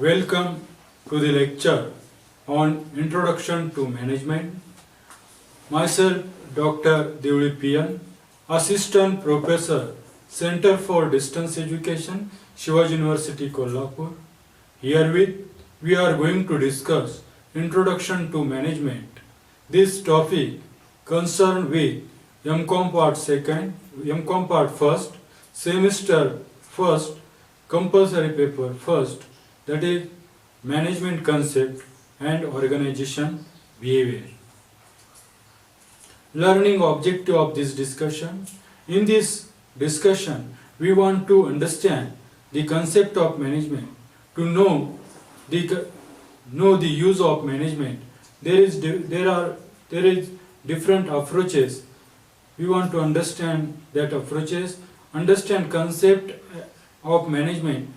Welcome to the lecture on Introduction to Management. Myself, Dr. Devli Piyan, Assistant Professor, Center for Distance Education, Shivaji University, Kolhapur. Herewith, we are going to discuss Introduction to Management. This topic concerns with MCOM Part 2nd, MCOM Part 1st, Semester 1st, Compulsory Paper 1st, that is Management Concept and Organization Behavior. Learning objective of this discussion. In this discussion, we want to understand the concept of management, to know the use of management. There is different approaches. We want to understand that approaches, understand concept of management.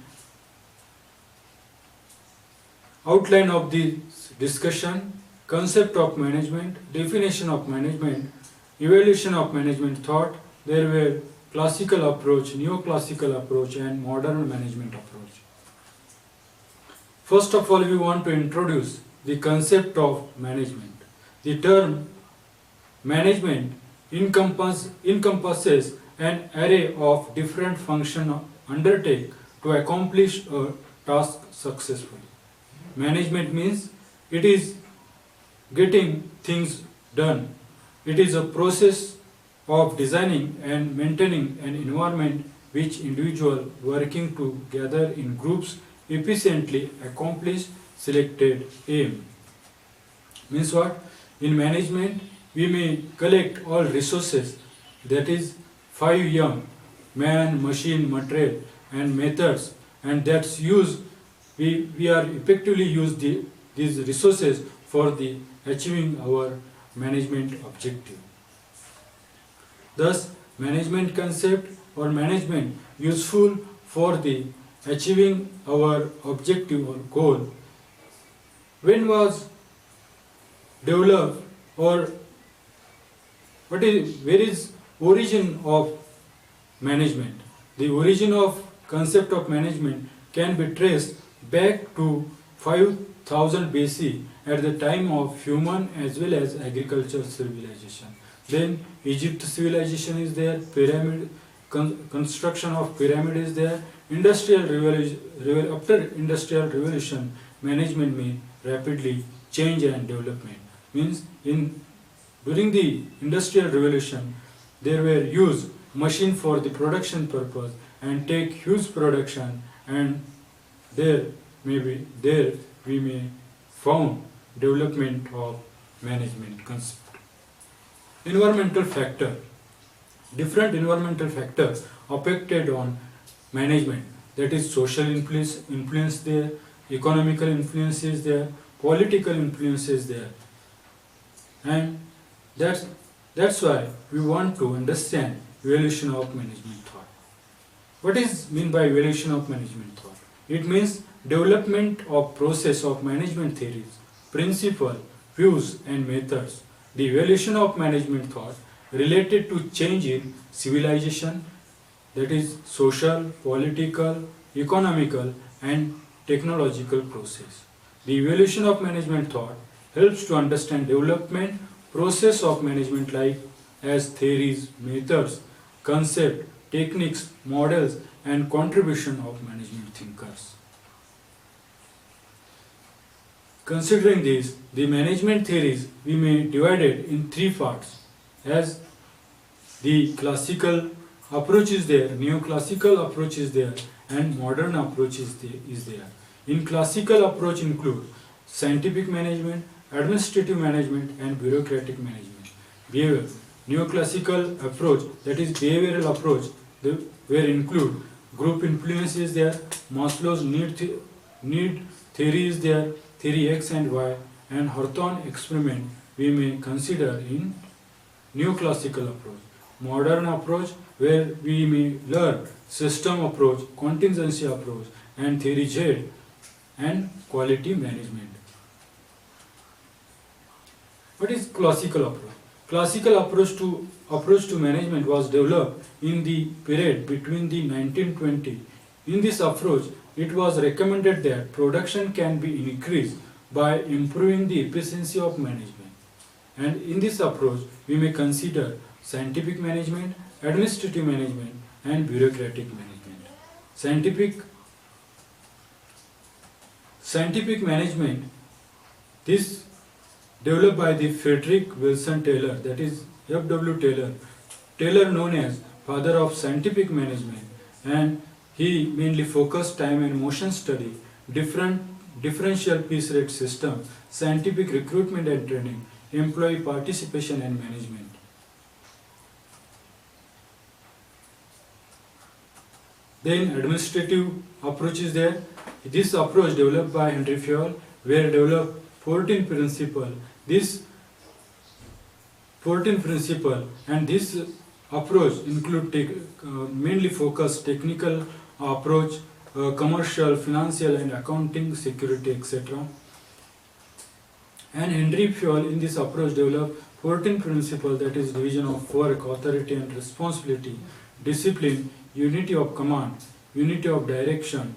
Outline of the discussion, concept of management, definition of management, evaluation of management thought. There were classical approach, neoclassical approach and modern management approach. First of all, we want to introduce the concept of management. The term management encompasses an array of different functions undertaken to accomplish a task successfully. Management means it is getting things done. It is a process of designing and maintaining an environment which individuals working together in groups efficiently accomplish selected aim. Means what? In management, we may collect all resources, that is 5 man, machine, material and methods, and that's use we are effectively use these resources for the achieving our management objective. Thus, management concept or management useful for the achieving our objective or goal. When was developed, or where is origin of management? The origin of concept of management can be traced back to 5000 BC at the time of human as well as agricultural civilization. Then Egypt civilization is there, pyramid construction of pyramid is there. After industrial revolution, management may rapidly change and development. Means during the industrial revolution, there were used machine for the production purpose and take huge production, and there we may found development of management concept. Environmental factor. Different environmental factors affected on management. That is social influence there, economical influence is there, political influence is there, and that's why we want to understand evaluation of management thought. What is mean by evaluation of management thought? It means development of process of management theories, principle, views and methods. The evaluation of management thought related to change in civilization, that is social, political, economical and technological process. The evaluation of management thought helps to understand development process of management like as theories, methods, concept, techniques, models and contribution of management thinkers. Considering this, the management theories we may divide it in 3 parts, as the classical approach is there, neoclassical approach is there and modern approach is there. In classical approach include scientific management, administrative management and bureaucratic management. Behavior. Neoclassical approach, that is behavioral approach, where include group influence is there, Maslow's need theory is there, theory X and Y, and Hawthorne experiment we may consider in neoclassical approach. Modern approach, where we may learn system approach, contingency approach and theory Z and quality management. What is classical approach? Classical approach to management was developed in the period between the 1920. In this approach, it was recommended that production can be increased by improving the efficiency of management. And in this approach, we may consider scientific management, administrative management, and bureaucratic management. Scientific management, this developed by the Frederick Wilson Taylor, that is F.W. Taylor known as father of scientific management, and he mainly focused time and motion study, differential piece rate system, scientific recruitment and training, employee participation and management. Then administrative approach is there. This approach developed by Henry Fayol, where developed 14 principles. This 14 principles and this approach include mainly focus technical approach, commercial, financial and accounting, security, etc. And Henry Fayol in this approach developed 14 principles, that is division of work, authority and responsibility, discipline, unity of command, unity of direction,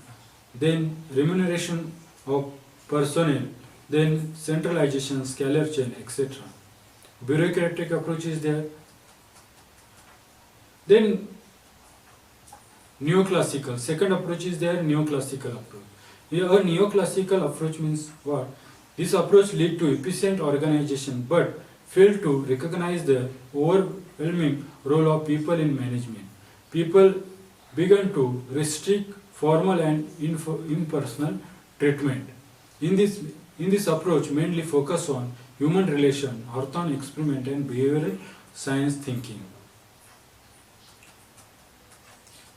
then remuneration of personnel, then centralization, scalar chain, etc. Bureaucratic approach is there. Then neoclassical, second approach is there, neoclassical approach. Here a neoclassical approach means what? This approach lead to efficient organization but failed to recognize the overwhelming role of people in management. People began to restrict formal and impersonal treatment. In this approach mainly focus on human relation, Hawthorne experiment and behavioral science thinking.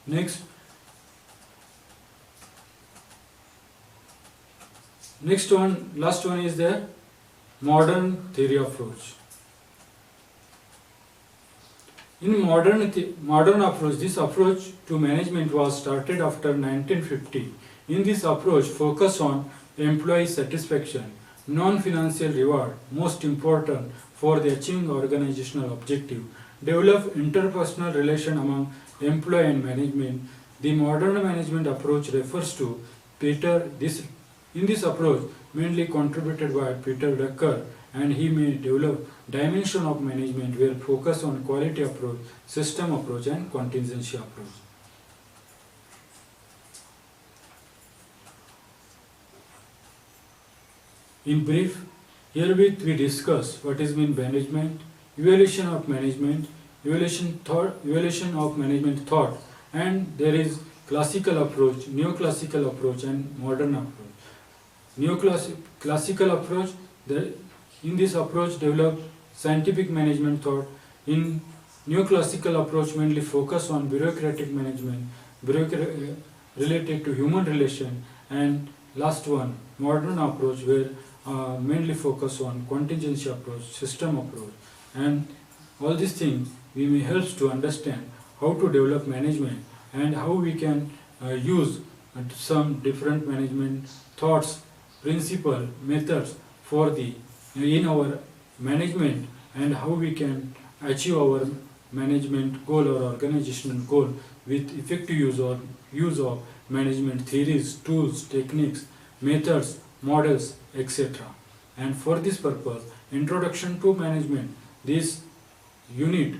Next one, last one is the modern theory approach. In modern approach, this approach to management was started after 1950. In this approach, focus on employee satisfaction, non-financial reward, most important for the achieving organizational objective, develop interpersonal relation among employee and management. The modern management approach refers to in this approach mainly contributed by Peter Drucker, and he may develop dimension of management where focus on quality approach, system approach and contingency approach. In brief, herewith we discuss what is mean management, evaluation of management, evaluation of management thought, and there is classical approach, neoclassical approach and modern approach. Neoclassical approach, in this approach develop scientific management thought. In neoclassical approach mainly focus on bureaucratic management, related to human relation, and last one modern approach where mainly focus on contingency approach, system approach, and all these things we may help to understand how to develop management and how we can use some different management thoughts, principle, methods for in our management, and how we can achieve our management goal or organizational goal with effective use of management theories, tools, techniques, methods, models, etc. And for this purpose, introduction to management, this unit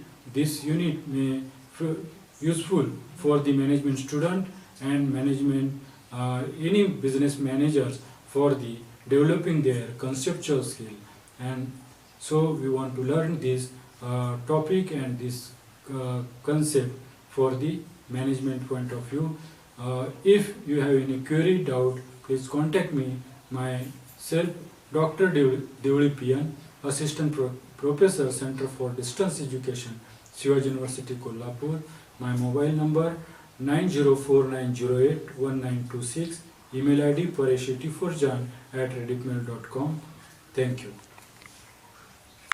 may useful for the management student and management any business managers for the developing their conceptual skill. And so we want to learn this topic and this concept for the management point of view. If you have any query, doubt, please contact me. Myself, Dr. Devuli PN, Assistant Professor, Center for Distance Education, Shivaji University, Kolhapur. My mobile number 9049081926. Email ID paresh84jan@redipmail.com. Thank you.